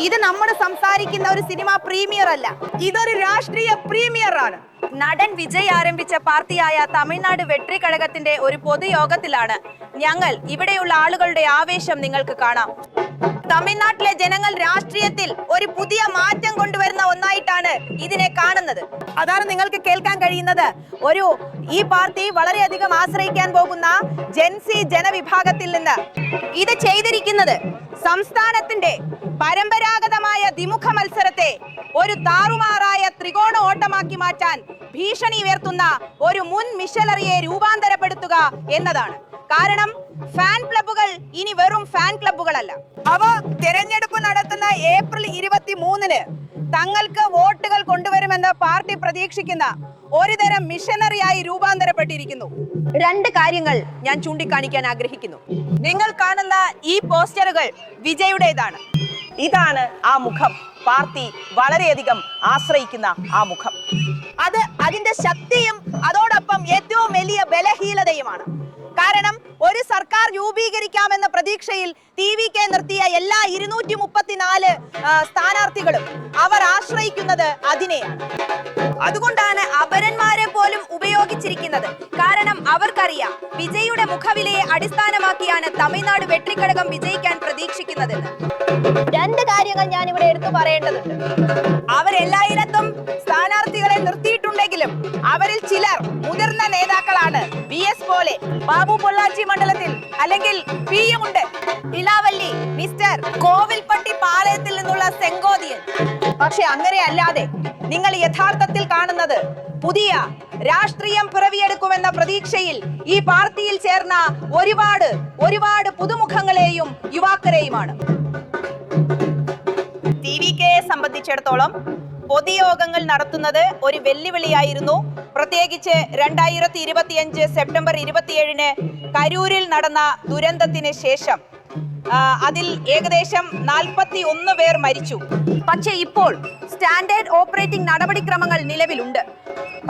ഇത് നമ്മൾ സംസാരിക്കുന്ന ഒരു സിനിമ പ്രീമിയർ അല്ല, ഇതൊരു രാഷ്ട്രീയ പ്രീമിയർ ആണ്. നടൻ വിജയ് ആരംഭിച്ച പാർട്ടിയായ തമിഴ്നാട് വെട്രി കഴകത്തിന്റെ ഒരു പൊതുയോഗത്തിലാണ് ഞങ്ങൾ. ഇവിടെയുള്ള ആളുകളുടെ ആവേശം നിങ്ങൾക്ക് കാണാം. തമിഴ്നാട്ടിലെ ജനങ്ങൾ രാഷ്ട്രീയത്തിൽ ഒരു പുതിയ മാറ്റം കൊണ്ടുവരുന്ന ഒന്നായിട്ടാണ് ഇതിനെ കാണുന്നത്. അതാണ് നിങ്ങൾക്ക് കേൾക്കാൻ കഴിയുന്നത്. ഈ പാർട്ടി വളരെയധികം ആശ്രയിക്കാൻ പോകുന്ന ജെൻസി ജനവിഭാഗത്തിൽ നിന്ന് ഇത് ചെയ്തിരിക്കുന്നത് സംസ്ഥാനത്തിന്റെ പരമ്പരാഗതമായ ദ്വിമുഖ മത്സരത്തെ ഒരു താറുമാറായ ത്രികോണ ഓട്ടമാക്കി മാറ്റാൻ ഭീഷണി ഉയർത്തുന്ന ഒരു മുൻ മിഷനറിയെ രൂപാന്തരപ്പെടുത്തുക എന്നതാണ്. കാരണം ഫാൻ ക്ലബ്ബുകൾ ഇനി വെറും ഫാൻ ക്ലബ്ബുകളല്ല. അവ തെരഞ്ഞെടുപ്പ് നടത്തുന്ന ഏപ്രിൽ 23-ന് തങ്ങൾക്ക് വോട്ടുകൾ കൊണ്ടുവരുമെന്ന് പാർട്ടി പ്രതീക്ഷിക്കുന്ന ഒരുതരം മിഷനറിയായി രൂപാന്തരപ്പെട്ടിരിക്കുന്നു. 2 കാര്യങ്ങൾ ഞാൻ ചൂണ്ടിക്കാണിക്കാൻ ആഗ്രഹിക്കുന്നു. നിങ്ങൾ കാണുന്ന ഈ പോസ്റ്ററുകൾ വിജയുടേതാണ്. ഇതാണ് ആ മുഖം, പാർട്ടി വളരെയധികം ആശ്രയിക്കുന്ന ആ മുഖം. അത് അതിന്റെ ശക്തിയും അതോടൊപ്പം ഏറ്റവും വലിയ ബലഹീനതയുമാണ്. കാരണം ഒരു സർക്കാർ രൂപീകരിക്കാമെന്ന പ്രതീക്ഷയിൽ TVK നിർത്തിയ എല്ലാ 234 സ്ഥാനാർത്ഥികളും അവർ ആശ്രയിക്കുന്നത് അതിനെയാണ്. അതുകൊണ്ടാണ് അപരന്മാരെ പോലും ഉപയോഗിച്ചിരിക്കുന്നത്. കാരണം അവർക്കറിയാം വിജയുടെ മുഖവിലയെ അടിസ്ഥാനമാക്കിയാണ് തമിഴ്നാട് വെട്രിക്കഴകം വിജയിക്കാൻ പ്രതീക്ഷിക്കുന്നതെന്ന്. 2 കാര്യങ്ങൾ ഞാൻ ഇവിടെ എടുത്തു പറയേണ്ടതുണ്ട്. അവരെല്ലായിടത്തും സ്ഥാനാർത്ഥികളെ നിർത്തിയിട്ടുണ്ടെങ്കിലും അവരിൽ ചിലർ മുതിർന്ന നേതാക്കളാണ്. VS പോലെ, ബാബു പൊള്ളാച്ചി മണ്ഡലത്തിൽ അല്ലെങ്കിൽ PM ഉണ്ട്, ഇളാവല്ലി, മിസ്റ്റർ കോവിൽപ്പട്ടി പാളയത്തിൽ നിന്നുള്ള സെങ്കോദിയൻ. പക്ഷെ അങ്ങനെ അല്ലാതെ നിങ്ങൾ യഥാർത്ഥത്തിൽ കാണുന്നത് പുതിയ രാഷ്ട്രീയം പിറവിയെടുക്കുമെന്ന പ്രതീക്ഷയിൽ ഈ പാർട്ടിയിൽ ചേർന്ന ഒരുപാട് പുതുമുഖങ്ങളെയും യുവാക്കളെയുമാണ്. TVKയെ സംബന്ധിച്ചിടത്തോളം പൊതുയോഗങ്ങൾ നടത്തുന്നത് ഒരു വെല്ലുവിളിയായിരുന്നു. പ്രത്യേകിച്ച് 2025 സെപ്റ്റംബർ 27-ന് കരൂരിൽ നടന്ന ദുരന്തത്തിന് ശേഷം അതിൽ ഏകദേശം 41 പേർ മരിച്ചു. പക്ഷേ ഇപ്പോൾ സ്റ്റാൻഡേർഡ് ഓപ്പറേറ്റിംഗ് നടപടിക്രമങ്ങൾ നിലവിലുണ്ട്.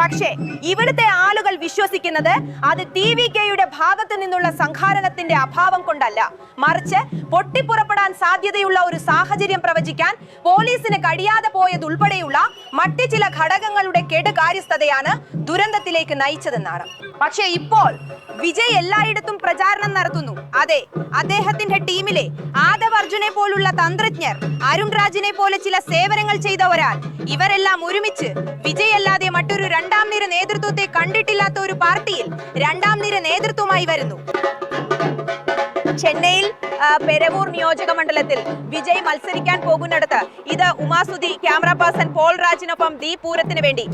പക്ഷേ ഇവിടുത്തെ ആളുകൾ വിശ്വസിക്കുന്നത് അത് TVKയുടെ ഭാഗത്ത് നിന്നുള്ള സംഘാടനത്തിന്റെ അഭാവം കൊണ്ടല്ല, മറിച്ച് പൊട്ടിപ്പുറപ്പെടാൻ സാധ്യതയുള്ള ഒരു സാഹചര്യം പ്രവചിക്കാൻ പോലീസിന് കഴിയാതെ പോയതുൾപ്പെടെയുള്ള മറ്റ് ചില ഘടകങ്ങളുടെ കെടുകാര്യസ്ഥതയാണ് ദുരന്തത്തിലേക്ക് നയിച്ചതെന്നാണ്. പക്ഷേ ഇപ്പോൾ വിജയ് എല്ലായിടത്തും പ്രചാരണം നടത്തുന്നു. അതെ, അദ്ദേഹത്തിന്റെ ടീമിലെ ആദവ് അർജുനെ പോലുള്ള തന്ത്രജ്ഞർ, അരുൺ രാജിനെ പോലെ ചില സേവനങ്ങൾ ചെയ്ത ഒരാൾ, ഇവരെല്ലാം ഒരുമിച്ച് വിജയ് അല്ലാതെ മറ്റൊരു 2ാം നിര നേതൃത്വത്തെ കണ്ടിട്ടില്ലാത്ത ഒരു പാർട്ടിയിൽ 2ാം നിര നേതൃത്വമായി വരുന്നു. ചെന്നൈയിൽ പെരവൂർ നിയോജക മണ്ഡലത്തിൽ വിജയ് മത്സരിക്കാൻ പോകുന്നിടത്ത് ഇത് ഉമാസുതി, ക്യാമറ പേഴ്സൺ പോൾ രാജിനൊപ്പം ദീപ് പൂരത്തിന് വേണ്ടി.